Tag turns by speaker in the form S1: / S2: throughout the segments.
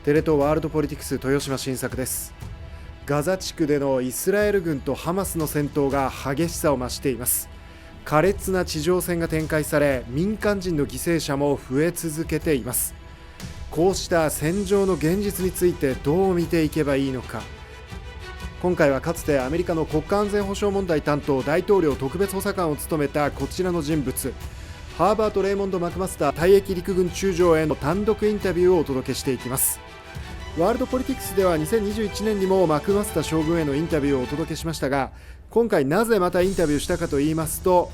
S1: テレ東ワールドポリティクス豊島晋作です。ガザ地区でのイスラエル軍とハマスの戦闘が激しさを増しています。苛烈な地上戦が展開され、民間人の犠牲者も増え続けています。こうした戦場の現実についてどう見ていけばいいのか。今回はかつてアメリカの国家安全保障問題担当大統領特別補佐官を務めたこちらの人物、ハーバート・レイモンド・マクマスター退役陸軍中将への単独インタビューをお届けしていきます。ワールドポリティクスでは2021年にもマクマスター将軍へのインタビューをお届けしましたが、今回なぜまたインタビューしたかと言いますと、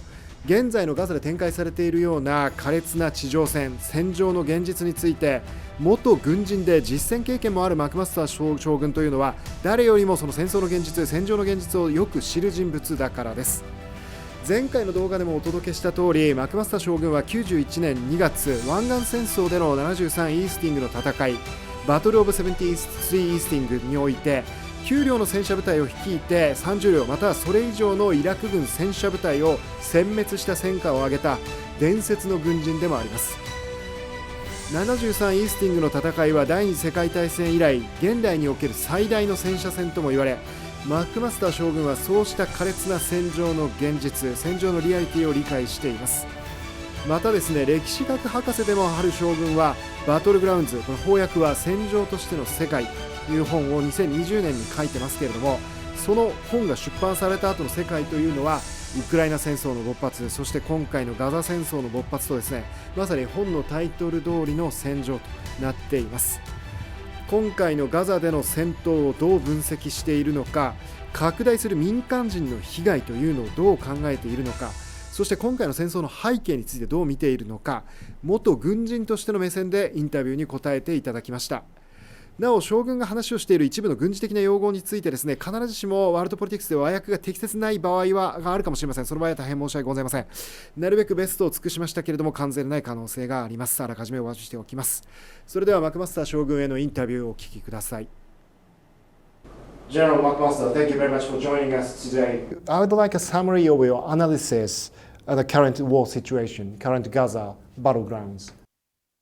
S1: 現在のガザで展開されているような苛烈な地上戦、戦場の現実について、元軍人で実戦経験もあるマクマスター将軍というのは、誰よりもその戦争の現実、戦場の現実をよく知る人物だからです。前回の動画でもお届けした通り、マクマスター将軍は91年2月、湾岸戦争での73イースティングの戦い、バトル・オブ・73イースティングにおいて、9両の戦車部隊を率いて30両またはそれ以上のイラク軍戦車部隊を殲滅した戦果を挙げた伝説の軍人でもあります。73イースティングの戦いは第二次世界大戦以来、現代における最大の戦車戦とも言われ、マクマスター将軍はそうした苛烈な戦場の現実、戦場のリアリティを理解しています。またですね、歴史学博士でもある将軍は、バトルグラウンズ、この翻訳は戦場としての世界という本を2020年に書いてますけれども、その本が出版された後の世界というのは、ウクライナ戦争の勃発、そして今回のガザ戦争の勃発とですね、まさに本のタイトル通りの戦場となっています。今回のガザでの戦闘をどう分析しているのか、拡大する民間人の被害というのをどう考えているのか、そして今回の戦争の背景についてどう見ているのか、元軍人としての目線でインタビューに答えていただきました。なお、将軍が話をしている一部の軍事的な用語についてですね、必ずしもワールドポリティクスで和訳が適切ない場合があるかもしれません。その場合は大変申し訳ございません。なるべくベストを尽くしましたけれども、完全でない可能性があります。あらかじめお話ししておきます。それではマクマスター将軍へのインタビューをお聞きください。General McMaster, thank you very much for joining us today. I would like a summary of your analysis of the current war situation, current Gaza battlegrounds.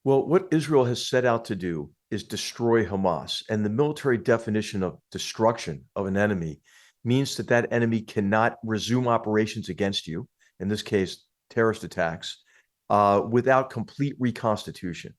S2: Well, what Israel has set out to do is destroy Hamas, and the military definition of destruction of an enemy means that that enemy cannot resume operations against you, in this case, terrorist attacks, without complete reconstitution.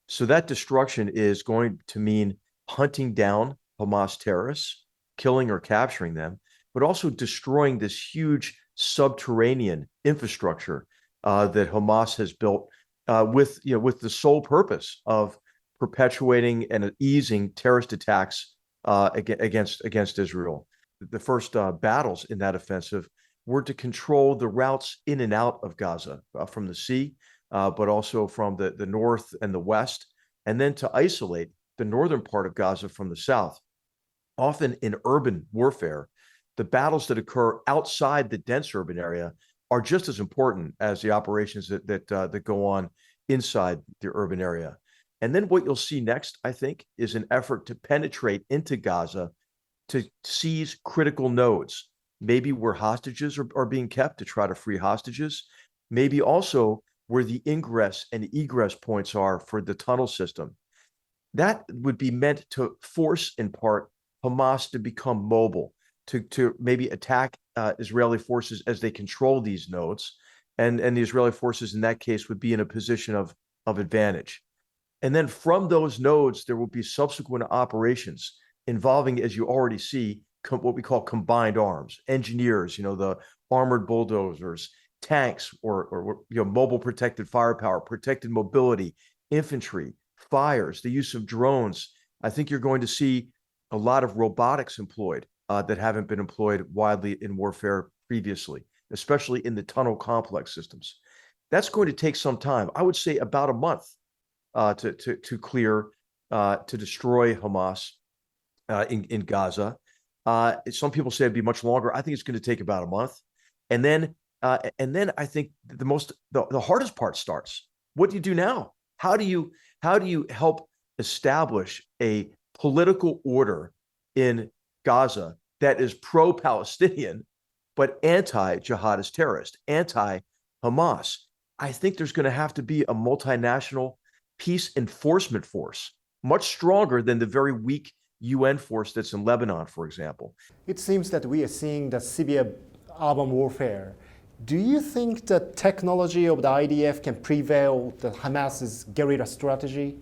S2: So that destruction is going to mean hunting down Hamas terrorists, killing or capturing them, but also destroying this huge subterranean infrastructure that Hamas has built with the sole purpose of perpetuating and easing terrorist attacks against Israel. The first battles in that offensive were to control the routes in and out of Gaza from the sea, but also from the north and the west, and then to isolate the northern part of Gaza from the south. Often in urban warfare, the battles that occur outside the dense urban area are just as important as the operations that go on inside the urban area. And then what you'll see next, I think, is an effort to penetrate into Gaza to seize critical nodes, maybe where hostages are being kept to try to free hostages, maybe also where the ingress and egress points are for the tunnel system. That would be meant to force, in part, Hamas to become mobile, to maybe attack Israeli forces as they control these nodes. And the Israeli forces in that case would be in a position of advantage. And then from those nodes, there will be subsequent operations involving, as you already see, what we call combined arms, engineers, the armored bulldozers, tanks, or mobile protected firepower, protected mobility, infantry, fires, the use of drones. I think you're going to see a lot of robotics employed that haven't been employed widely in warfare previously, especially in the tunnel complex systems. That's going to take some time. I would say about a month to clear, to destroy Hamas in Gaza. Some people say it'd be much longer. I think it's going to take about a month, and then I think the hardest part starts. What do you do now? How do you help establish a political order in Gaza that is pro-Palestinian but anti-jihadist terrorist, anti-Hamas? I think there's going to have to be a multinational peace enforcement force much stronger than the very weak UN force that's in Lebanon, for example.
S1: It seems that we are seeing the severe urban warfare. Do you think the technology of the IDF can prevail the Hamas's guerrilla strategy?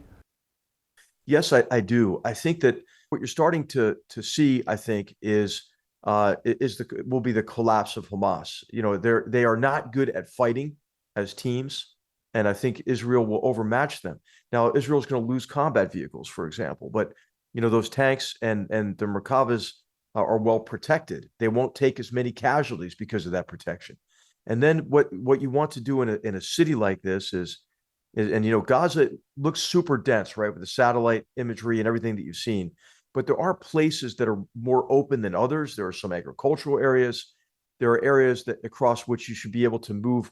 S2: Yes, I do. I think that what you're starting to see, I think, will be the collapse of Hamas. You know, they are not good at fighting as teams, and I think Israel will overmatch them. Now, Israel is going to lose combat vehicles, for example, but you know those tanks and the Merkavas are well protected. They won't take as many casualties because of that protection. And then what you want to do in a city like this is and you know Gaza looks super dense, right, with the satellite imagery and everything that you've seen. But there are places that are more open than others. There are some agricultural areas. There are areas that across which you should be able to move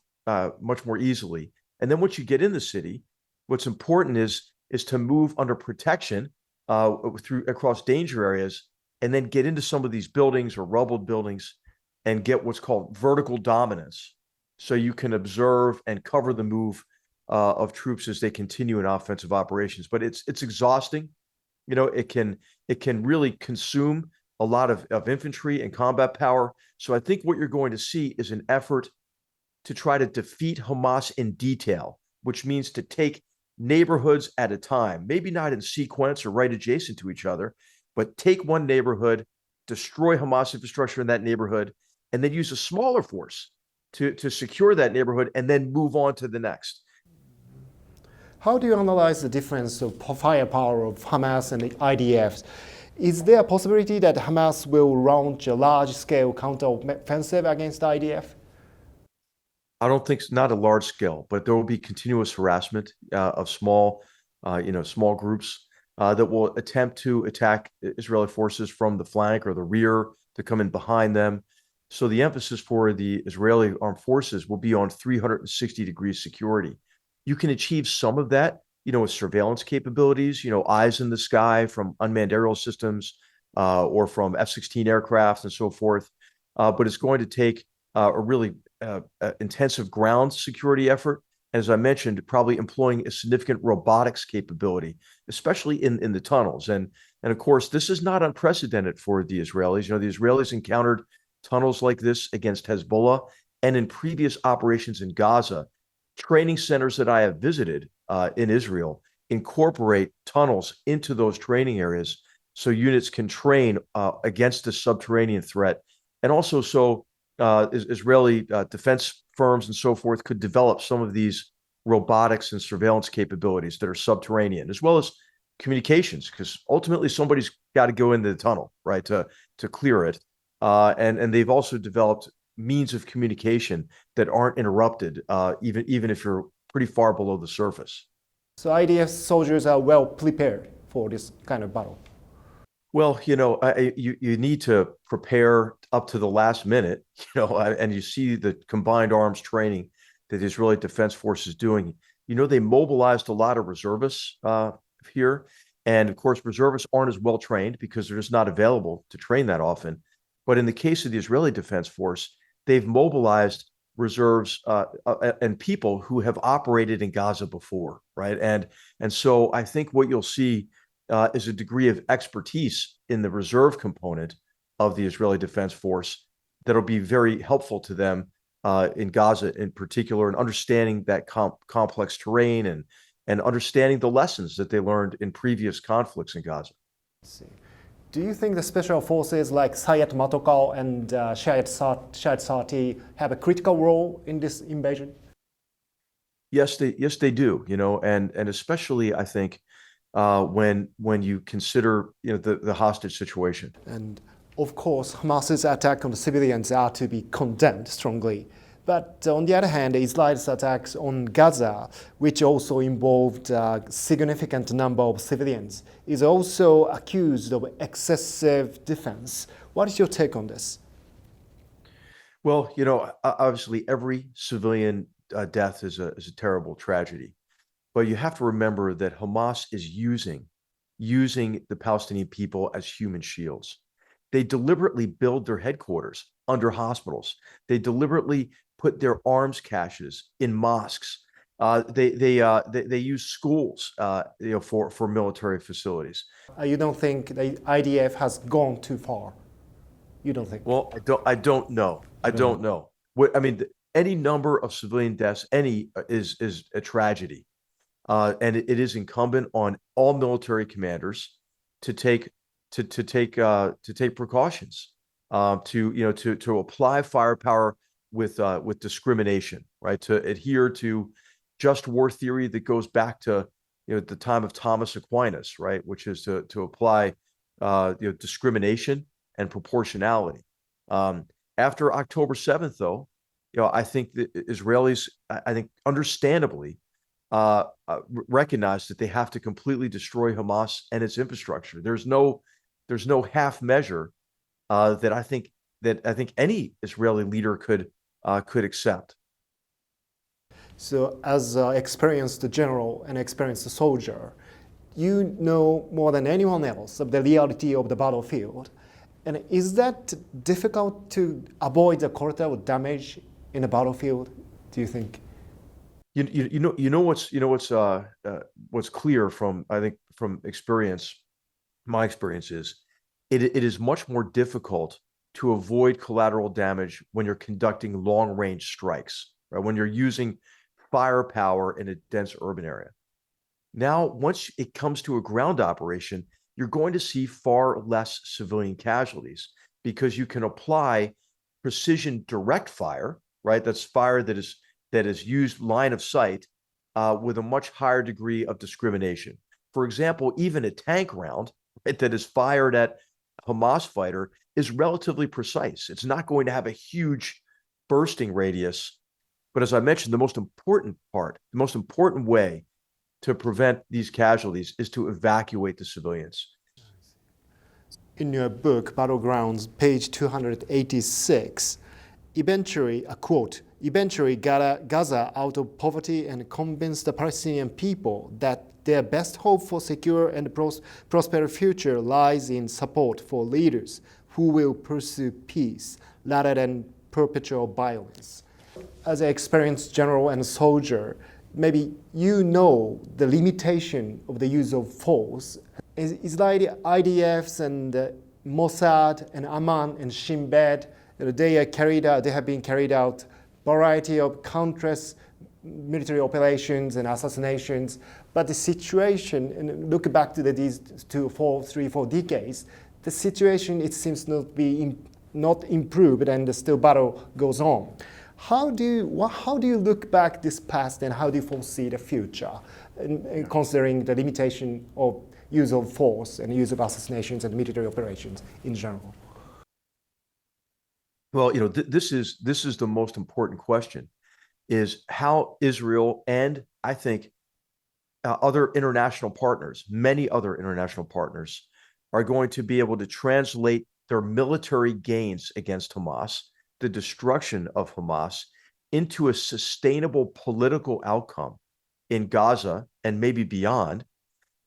S2: much more easily. And then once you get in the city, what's important is to move under protection across danger areas, and then get into some of these buildings or rubbled buildings and get what's called vertical dominance. So you can observe and cover the move of troops as they continue in offensive operations. But it's exhausting. You know, it can really consume a lot of infantry and combat power. So I think what you're going to see is an effort to try to defeat Hamas in detail, which means to take neighborhoods at a time, maybe not in sequence or right adjacent to each other, but take one neighborhood, destroy Hamas infrastructure in that neighborhood, and then use a smaller force to secure that neighborhood and then move on to the next.
S1: How do you analyze the difference of firepower of Hamas and the IDF? Is there a possibility that Hamas will launch a large-scale counteroffensive against the IDF?
S2: I don't think it's not a large scale, but there will be continuous harassment of small groups that will attempt to attack Israeli forces from the flank or the rear to come in behind them. So the emphasis for the Israeli armed forces will be on 360-degree security. You can achieve some of that, you know, with surveillance capabilities, you know, eyes in the sky from unmanned aerial systems or from F-16 aircraft and so forth. But it's going to take a really intensive ground security effort. As I mentioned, probably employing a significant robotics capability, especially in the tunnels. And of course, this is not unprecedented for the Israelis. You know, the Israelis encountered tunnels like this against Hezbollah, and in previous operations in Gaza. Training centers that I have visited in Israel incorporate tunnels into those training areas so units can train against the subterranean threat. And also so Israeli defense firms and so forth could develop some of these robotics and surveillance capabilities that are subterranean, as well as communications, because ultimately somebody's got to go into the tunnel, right, to clear it. And they've also developed means of communication that aren't interrupted, even if you're pretty far below the surface.
S1: So IDF soldiers are well prepared for this kind of battle.
S2: Well, you know, you need to prepare up to the last minute, you know, and you see the combined arms training that the Israeli Defense Force is doing. You know, they mobilized a lot of reservists here. And of course, reservists aren't as well trained because they're just not available to train that often. But in the case of the Israeli Defense Force, they've mobilized reserves and people who have operated in Gaza before, right? And so I think what you'll see is a degree of expertise in the reserve component of the Israeli Defense Force that'll be very helpful to them in Gaza in particular, and understanding that complex terrain and understanding the lessons that they learned in previous conflicts in Gaza.
S1: Let's see. Do you think the special forces like Sayed Matokal and Shahid Sati have a critical role in this invasion?
S2: Yes, they do. You know, and especially I think when you consider, you know, the hostage situation.
S1: And of course, Hamas's attack on the civilians are to be condemned strongly. But on the other hand, Israel's attacks on Gaza, which also involved a significant number of civilians, is also accused of excessive defense. What is your take on this?
S2: Well, you know, obviously every civilian death is a terrible tragedy. But you have to remember that Hamas is using the Palestinian people as human shields. They deliberately build their headquarters under hospitals. They deliberately put their arms caches in mosques. They use schools, for military facilities.
S1: You don't think the IDF has gone too far? You don't think?
S2: Well, I don't know. I don't know. I mean, any number of civilian deaths, is a tragedy, and it is incumbent on all military commanders to take precautions, to apply firepower with discrimination, right? To adhere to just war theory that goes back to the time of Thomas Aquinas, right? Which is to apply discrimination and proportionality. After October 7th, though, I think the Israelis, I think understandably, recognize that they have to completely destroy Hamas and its infrastructure. There's no half measure that I think any Israeli leader could accept.
S1: So, as an experienced general and experienced soldier, you know more than anyone else of the reality of the battlefield. And is that difficult to avoid the collateral damage in the battlefield, do you think?
S2: What's clear from experience, my experience is it is much more difficult to avoid collateral damage when you're conducting long range strikes, right? When you're using firepower in a dense urban area. Now, once it comes to a ground operation, you're going to see far less civilian casualties because you can apply precision direct fire, right? That's fire that is used line of sight with a much higher degree of discrimination. For example, even a tank round, right, that is fired at a Hamas fighter is relatively precise. It's not going to have a huge bursting radius. But as I mentioned, the most important way to prevent these casualties is to evacuate the civilians.
S1: In your book, Battlegrounds, page 286, eventually, a quote, eventually got Gaza out of poverty and convinced the Palestinian people that their best hope for secure and prosperous future lies in support for leaders who will pursue peace rather than perpetual violence. As an experienced general and soldier, maybe you know the limitation of the use of force. Israeli IDFs and Mossad and Amman and Shin Bet, they have been carried out variety of countless military operations and assassinations. But the situation, and look back to these 3-4 decades, the situation, it seems not improved, and still battle goes on. How do you look back this past, and how do you foresee the future, considering the limitation of use of force and use of assassinations and military operations in general?
S2: Well, this is the most important question, is how Israel and I think other international partners, many other international partners, are going to be able to translate their military gains against Hamas, the destruction of Hamas, into a sustainable political outcome in Gaza and maybe beyond,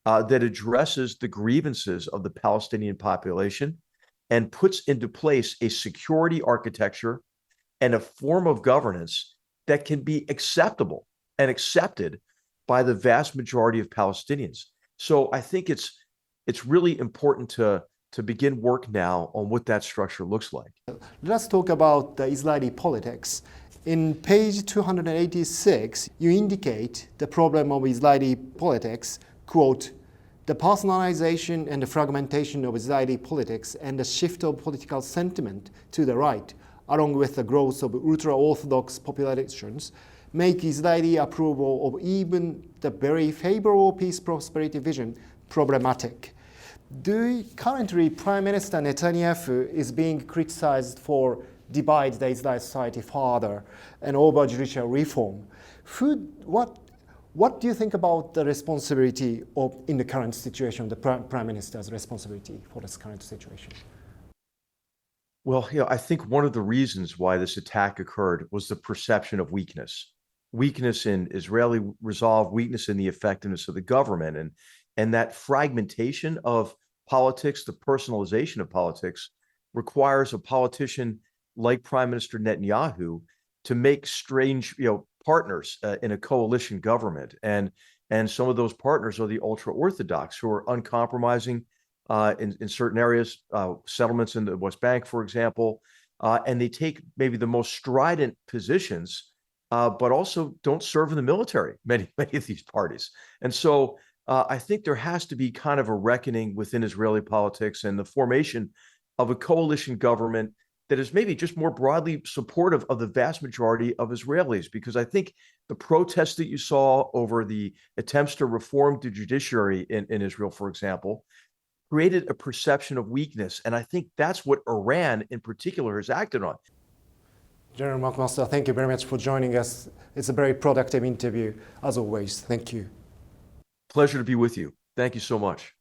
S2: that addresses the grievances of the Palestinian population and puts into place a security architecture and a form of governance that can be acceptable and accepted by the vast majority of Palestinians. So I think it's really important to begin work now on what that structure looks like.
S1: Let's talk about the Israeli politics. In page 286, you indicate the problem of Israeli politics, quote, the personalization and the fragmentation of Israeli politics and the shift of political sentiment to the right, along with the growth of ultra-Orthodox populations, make Israeli approval of even the very favorable peace prosperity vision problematic. Currently, Prime Minister Netanyahu is being criticized for divide the Israeli society further and over judicial reform. What do you think about the responsibility in the current situation, the Prime Minister's responsibility for this current situation?
S2: Well, I think one of the reasons why this attack occurred was the perception of weakness in Israeli resolve, weakness in the effectiveness of the government, and that fragmentation of politics, the personalization of politics, requires a politician like Prime Minister Netanyahu to make strange, partners in a coalition government, and some of those partners are the ultra-Orthodox who are uncompromising in certain areas, settlements in the West Bank, for example, and they take maybe the most strident positions, but also don't serve in the military, many of these parties. And so I think there has to be kind of a reckoning within Israeli politics and the formation of a coalition government that is maybe just more broadly supportive of the vast majority of Israelis, because I think the protests that you saw over the attempts to reform the judiciary in Israel, for example, created a perception of weakness. And I think that's what Iran in particular has acted on.
S1: General McMaster, thank you very much for joining us. It's a very productive interview, as always. Thank you.
S2: Pleasure to be with you. Thank you so much.